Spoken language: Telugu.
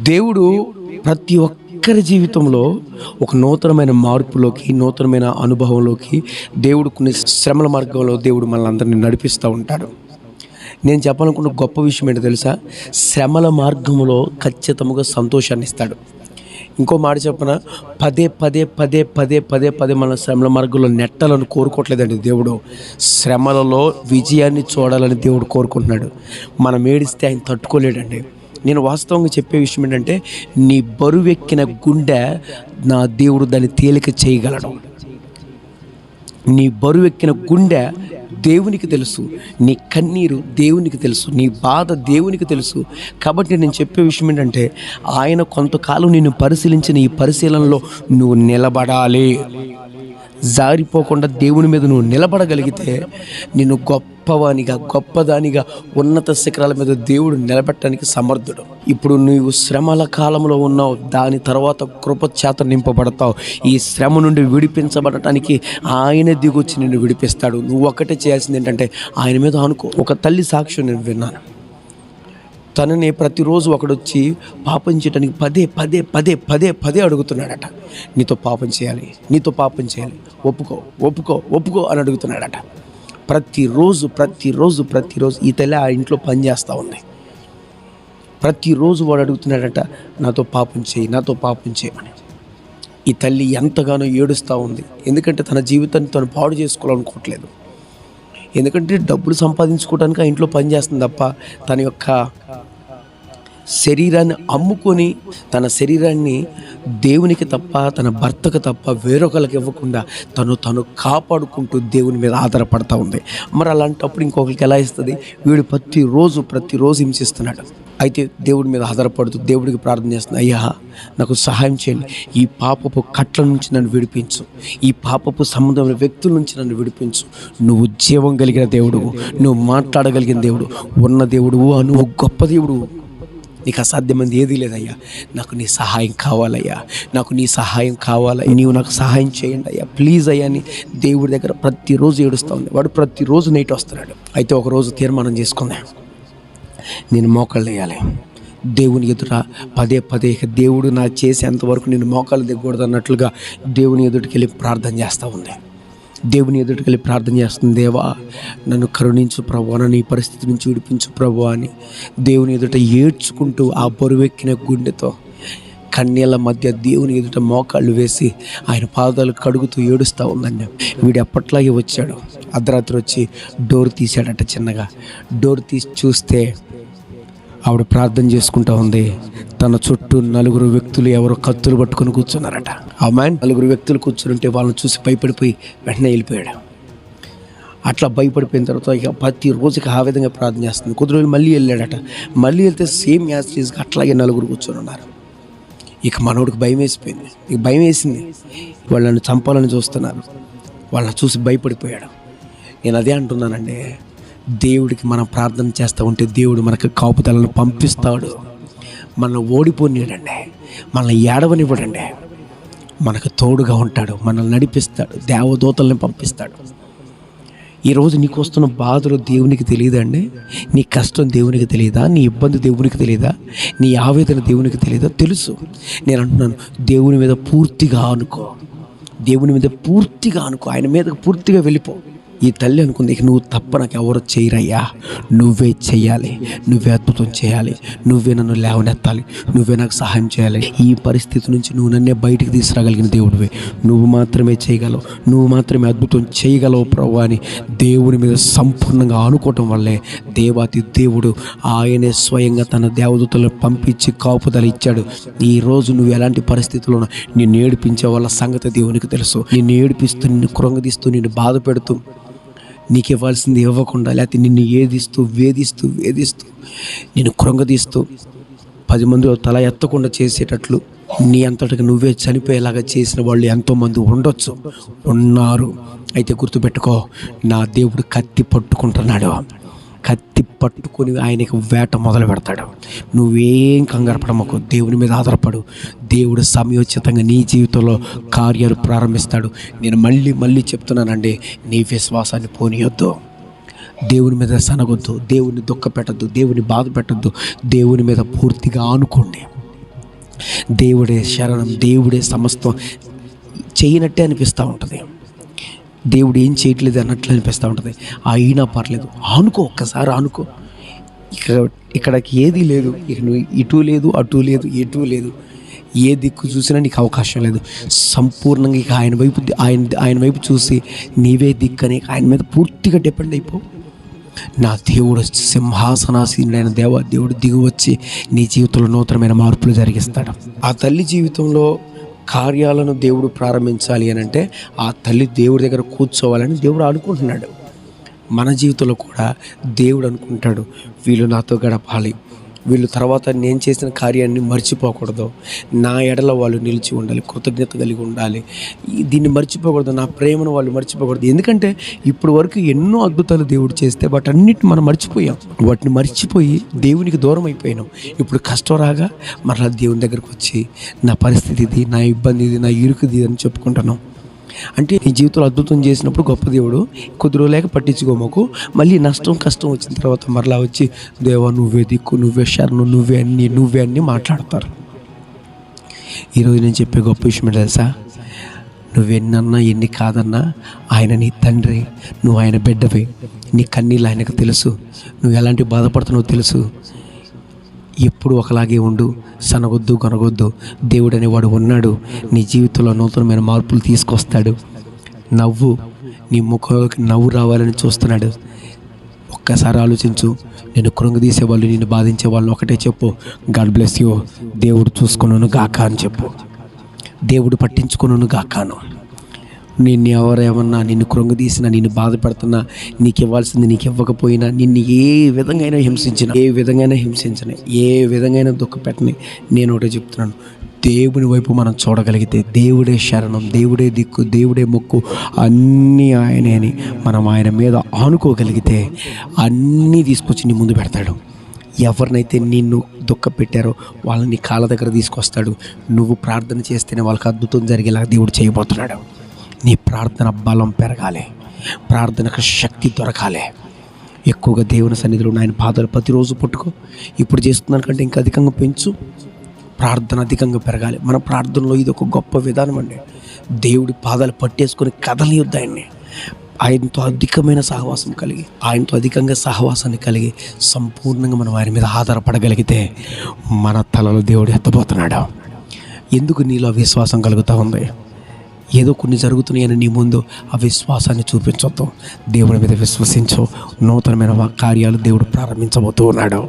దేవుడు ప్రతి ఒక్కరి జీవితంలో ఒక నూతనమైన మార్పులోకి, నూతనమైన అనుభవంలోకి దేవుడు కొన్ని శ్రమల మార్గంలో దేవుడు మనల్ని నడిపిస్తూ ఉంటాడు. నేను చెప్పాలనుకున్న గొప్ప విషయం ఏంటో తెలుసా? శ్రమల మార్గంలో ఖచ్చితంగా సంతోషాన్ని ఇస్తాడు. ఇంకో మాట చెప్పన, పదే పదే పదే పదే పదే పదే మన శ్రమల మార్గంలో నెట్టాలని కోరుకోవట్లేదండి దేవుడు. శ్రమలలో విజయాన్ని చూడాలని దేవుడు కోరుకుంటున్నాడు. మనం ఏడిస్తే ఆయన తట్టుకోలేడండి. నేను వాస్తవంగా చెప్పే విషయం ఏంటంటే, నీ బరువెక్కిన గుండె నా దేవుడు దాన్ని తేలిక చేయగలడు. నీ బరువెక్కిన గుండె దేవునికి తెలుసు, నీ కన్నీరు దేవునికి తెలుసు, నీ బాధ దేవునికి తెలుసు. కాబట్టి నేను చెప్పే విషయం ఏంటంటే, ఆయన కొంతకాలం నిన్ను పరిశీలించిన ఈ పరిశీలనలో నువ్వు నిలబడాలి. జారిపోకుండా దేవుని మీద నువ్వు నిలబడగలిగితే నిన్ను గొప్పదానిగా ఉన్నత శిఖరాల మీద దేవుడు నిలబెట్టడానికి సమర్థుడు. ఇప్పుడు నువ్వు శ్రమల కాలంలో ఉన్నావు, దాని తర్వాత కృపచేత నింపబడతావు. ఈ శ్రమ నుండి విడిపించబడటానికి ఆయన దిగొచ్చి నిన్ను విడిపిస్తాడు. నువ్వు ఒక్కటే చేయాల్సింది ఏంటంటే ఆయన మీద అనుకో. ఒక తల్లి సాక్ష్యం నేను విన్నాను. తనని ప్రతిరోజు ఒకడొచ్చి పాపం చేయడానికి పదే పదే పదే పదే పదే అడుగుతున్నాడట. నీతో పాపం చేయాలి, ఒప్పుకో అని అడుగుతున్నాడట. ప్రతిరోజు ఈ తల్లి ఆ ఇంట్లో పని చేస్తూ ఉంది. ప్రతిరోజు వాడు అడుగుతున్నాడట, నాతో పాపం చేయమని. ఈ తల్లి ఎంతగానో ఏడుస్తూ ఉంది. ఎందుకంటే తన జీవితాన్ని తను పాడు చేసుకోవాలనుకోవట్లేదు. ఎందుకంటే డబ్బులు సంపాదించుకోవడానికి ఆ ఇంట్లో పని చేస్తుంది తప్ప తన యొక్క శరీరాన్ని అమ్ముకొని, తన శరీరాన్ని దేవునికి తప్ప, తన భర్తకు తప్ప వేరొకరికి ఇవ్వకుండా తను కాపాడుకుంటూ దేవుని మీద ఆధారపడతా ఉంది. మరి అలాంటప్పుడు ఇంకొకరికి ఎలా ఇస్తుంది? వీడు ప్రతిరోజు హింసిస్తున్నాడు. అయితే దేవుడి మీద ఆధారపడుతూ దేవుడికి ప్రార్థన చేస్తుంది, అయ్యా నాకు సహాయం చేయండి, ఈ పాపపు కట్ల నుంచి నన్ను విడిపించు, ఈ పాపపు సంబంధమైన వ్యక్తుల నుంచి నన్ను విడిపించు. నువ్వు జీవం కలిగిన దేవుడు, నువ్వు మాట్లాడగలిగిన దేవుడు, ఉన్న దేవుడు, నువ్వు గొప్ప దేవుడు. నీకు అసాధ్యమైంది ఏదీ లేదయ్యా. నాకు నీ సహాయం కావాలయ్యా, నీవు నాకు సహాయం చేయండి అయ్యా, ప్లీజ్ అయ్యా అని దేవుడి దగ్గర ప్రతిరోజు ఏడుస్తూ ఉంది. వాడు ప్రతిరోజు నైట్ వస్తున్నాడు. అయితే ఒకరోజు తీర్మానం చేసుకుందా, నేను మోకాళ్ళు వేయాలి దేవుని ఎదుట పదే దేవుడు నా చేసేంతవరకు నేను మోకాళ్ళు దిగకూడదు అన్నట్లుగా దేవుని ఎదుటికి వెళ్ళి ప్రార్థన చేస్తూ ఉంది. దేవా నన్ను కరుణించు ప్రభువా, నన్ను ఈ పరిస్థితి నుంచి విడిపించు ప్రభువా అని దేవుని ఎదుట ఏడ్చుకుంటూ ఆ బరువెక్కిన గుండెతో కన్నీళ్ళ మధ్య దేవుని ఎదుట మోకాళ్ళు వేసి ఆయన పాదాలు కడుగుతూ ఏడుస్తూ ఉందండి. వీడు ఎప్పట్లాగే వచ్చాడు. అర్ధరాత్రి వచ్చి డోర్ తీశాడట. చిన్నగా డోర్ తీసి చూస్తే ఆవిడ ప్రార్థన చేసుకుంటూ ఉంది. తన చుట్టూ 4 వ్యక్తులు ఎవరో కత్తులు పట్టుకొని కూర్చున్నారట. ఆమెన్ 4 వ్యక్తులు కూర్చుంటే వాళ్ళని చూసి భయపడిపోయి వెంటనే వెళ్ళిపోయాడు. అట్లా భయపడిపోయిన తర్వాత ఇక ప్రతిరోజుకి ఆ విధంగా ప్రార్థన చేస్తుంది. కొద్ది రోజులు మళ్ళీ వెళ్ళాడట. మళ్ళీ వెళ్తే సేమ్ యాస్టీస్గా అట్లాగే 4 కూర్చొని ఉన్నారు. ఇక మనోడికి భయం వేసింది. వాళ్ళని చంపాలని చూస్తున్నారు. వాళ్ళని చూసి భయపడిపోయాడు. నేను అదే అంటున్నానండి, దేవుడికి మనం ప్రార్థన చేస్తూ ఉంటే దేవుడు మనకు కాపుదలను పంపిస్తాడు. మనల్ని ఓడిపోనివ్వడండి, మనల్ని ఏడవనివ్వడండి. మనకు తోడుగా ఉంటాడు, మనల్ని నడిపిస్తాడు, దేవదూతల్ని పంపిస్తాడు. ఈరోజు నీకు వస్తున్న బాధలు దేవునికి తెలియదండి? నీ కష్టం దేవునికి తెలియదా? నీ ఇబ్బంది దేవునికి తెలియదా? నీ ఆవేదన దేవునికి తెలియదా? తెలుసు. నేను అంటున్నాను, దేవుని మీద పూర్తిగా అనుకో, ఆయన మీద పూర్తిగా వెళ్ళిపో. ఈ తల్లి అనుకుంది, ఇక నువ్వు తప్ప నాకు ఎవరు చేయరయ్యా, నువ్వే చెయ్యాలి, నువ్వే అద్భుతం చేయాలి, నువ్వే నన్ను లేవనెత్తాలి, నువ్వే నాకు సహాయం చేయాలి. ఈ పరిస్థితి నుంచి నువ్వు నన్నే బయటికి తీసుకురాగలిగిన దేవుడివే, నువ్వు మాత్రమే చేయగలవు, నువ్వు మాత్రమే అద్భుతం చేయగలవు ప్రభు అని దేవుని మీద సంపూర్ణంగా ఆనుకోవటం వల్లే దేవాతి దేవుడు ఆయనే స్వయంగా తన దేవదూతలను పంపించి కాపుదల ఇచ్చాడు. ఈరోజు నువ్వు ఎలాంటి పరిస్థితుల్లో నిన్ను ఏడిపించే వాళ్ళ సంగతి దేవునికి తెలుసు. నిన్ను ఏడిపిస్తూ, నిన్ను కృంగదీస్తూ, నిన్ను బాధ పెడుతూ, నీకు ఇవ్వాల్సింది ఇవ్వకుండా, లేకపోతే నిన్ను వేధిస్తూ నిన్ను కృంగదీస్తూ 10 మందిలో తల ఎత్తకుండా చేసేటట్లు నీ అంతటికి నువ్వే చనిపోయేలాగా చేసిన వాళ్ళు ఎంతోమంది ఉన్నారు. అయితే గుర్తుపెట్టుకో, నా దేవుడు కత్తి పట్టుకుంటున్నాడు. కత్తి పట్టుకొని ఆయనకు వేట మొదలు పెడతాడు. నువ్వేం కంగారు పడమకు, దేవుని మీద ఆధారపడు. దేవుడు సమయోచితంగా నీ జీవితంలో కార్యాలు ప్రారంభిస్తాడు. నేను మళ్ళీ చెప్తున్నానండి, నీ విశ్వాసాన్ని పోనీయొద్దు, దేవుని మీద సనగొద్దు, దేవుని దుఃఖ పెట్టద్దు, దేవుని బాధ పెట్టద్దు, దేవుని మీద పూర్తిగా ఆనుకోండి. దేవుడే శరణం, దేవుడే సమస్తం చేయనట్టే అనిపిస్తూ ఉంటుంది. దేవుడు ఏం చేయట్లేదు అన్నట్లు అనిపిస్తూ ఉంటుంది. అయినా పర్లేదు, ఆనుకో, ఒక్కసారి ఆనుకో. ఇక్కడికి ఏదీ లేదు, ఇక నువ్వు ఇటు లేదు అటు లేదు ఎటు లేదు, ఏ దిక్కు చూసినా నీకు అవకాశం లేదు. సంపూర్ణంగా ఇక ఆయన వైపు చూసి నీవే దిక్కని ఆయన మీద పూర్తిగా డిపెండ్ అయిపో. నా దేవుడు సింహాసనాసీనుడైన దేవుడు దిగి వచ్చి నీ జీవితంలో నూతనమైన మార్పులు జరిగిస్తాడు. ఆ తల్లి జీవితంలో కార్యాలను దేవుడు ప్రారంభించాలి అని అంటే ఆ తల్లి దేవుడి దగ్గర కూర్చోవాలని దేవుడు అనుకుంటున్నాడు. మన జీవితంలో కూడా దేవుడు అనుకుంటాడు, వీళ్ళు నాతో గడపాలి, వీళ్ళు తర్వాత నేను చేసిన కార్యాన్ని మర్చిపోకూడదు, నా ఎడల వాళ్ళు నిలిచి ఉండాలి, కృతజ్ఞత కలిగి ఉండాలి, దీన్ని మర్చిపోకూడదు, నా ప్రేమను వాళ్ళు మర్చిపోకూడదు. ఎందుకంటే ఇప్పుడు వరకు ఎన్నో అద్భుతాలు దేవుడు చేస్తే వాటన్నిటిని మనం మర్చిపోయాం. వాటిని మర్చిపోయి దేవునికి దూరం అయిపోయినాం. ఇప్పుడు కష్టం రాగా మరలా దేవుని దగ్గరకు వచ్చి నా పరిస్థితి ఇది, నా ఇబ్బంది ఇది, నా ఇరుకుది అని చెప్పుకుంటున్నాం. అంటే నీ జీవితంలో అద్భుతం చేసినప్పుడు గొప్ప దేవుడు కొద్ది రోజులేక పట్టించుకోమకు, మళ్ళీ కష్టం వచ్చిన తర్వాత మరలా వచ్చి దేవా నువ్వే దిక్కు, నువ్వే శరణు, నువ్వే అన్నీ మాట్లాడతారు. ఈరోజు నేను చెప్పే గొప్ప విషయం తెలుసా, నువ్వెన్నన్నా ఎన్ని కాదన్నా ఆయన నీ తండ్రి, నువ్వు ఆయన బిడ్డవి, నీ కన్నీళ్ళు ఆయనకు తెలుసు, నువ్వు ఎలాంటి బాధపడుతున్నావో తెలుసు. ఎప్పుడు ఒకలాగే ఉండు, సనగొద్దు కొనగొద్దు. దేవుడు అనేవాడు ఉన్నాడు, నీ జీవితంలో నూతనమైన మార్పులు తీసుకొస్తాడు. నీ ముఖంలోకి నవ్వు రావాలని చూస్తున్నాడు. ఒక్కసారి ఆలోచించు. నేను కృంగదీసే వాళ్ళు, నిన్ను బాధించే వాళ్ళు ఒకటే చెప్పు, గాడ్ బ్లెస్ యూ, దేవుడు చూసుకున్నాను గాక అని చెప్పు. దేవుడు పట్టించుకున్నాను గాకాను. నిన్ను ఎవరేమన్నా, నిన్ను కృంగదీసినా, నిన్ను బాధ పెడుతున్నా, నీకు ఇవ్వాల్సింది నీకు ఇవ్వకపోయినా, నిన్ను ఏ విధంగా హింసించిన, ఏ విధంగా దుఃఖపెట్టని, నేను ఒకటే చెప్తున్నాను, దేవుని వైపు మనం చూడగలిగితే దేవుడే శరణం, దేవుడే దిక్కు, దేవుడే మొక్కు, అన్నీ ఆయనే అని మనం ఆయన మీద ఆనుకోగలిగితే అన్నీ తీసుకొచ్చి నీ ముందు పెడతాడు. ఎవరినైతే నిన్ను దుఃఖపెట్టారో వాళ్ళని కాళ్ళ దగ్గర తీసుకొస్తాడు. నువ్వు ప్రార్థన చేస్తేనే వాళ్ళకి అద్భుతం జరిగేలా దేవుడు చేయబోతున్నాడు. నీ ప్రార్థన బలం పెరగాలి, ప్రార్థనకు శక్తి దొరకాలి. ఎక్కువగా దేవుని సన్నిధిలో ఆయన పాదాలు ప్రతిరోజు పట్టుకో. ఇప్పుడు చేస్తున్నాను కంటే ఇంకా అధికంగా పెంచు. ప్రార్థన అధికంగా పెరగాలి. మన ప్రార్థనలో ఇది ఒక గొప్ప విధానం అండి. దేవుడి పాదాలు పట్టేసుకొని కదలనియొద్దు ఆయన్ని. ఆయనతో అధికమైన సహవాసం కలిగి, ఆయనతో అధికంగా సహవాసాన్ని కలిగి సంపూర్ణంగా మనం ఆయన మీద ఆధారపడగలిగితే మన తలలో దేవుడు ఎత్తబోతున్నాడు. ఎందుకు నీలో విశ్వాసం కలుగుతూ ఉంది? ఏదో కొన్ని జరుగుతున్నాయని నీ ముందు ఆ విశ్వాసాన్ని చూపించొద్దు. దేవుడి మీద విశ్వసించు. నూతనమైన కార్యాలు దేవుడు ప్రారంభించబోతూ ఉన్నాడు.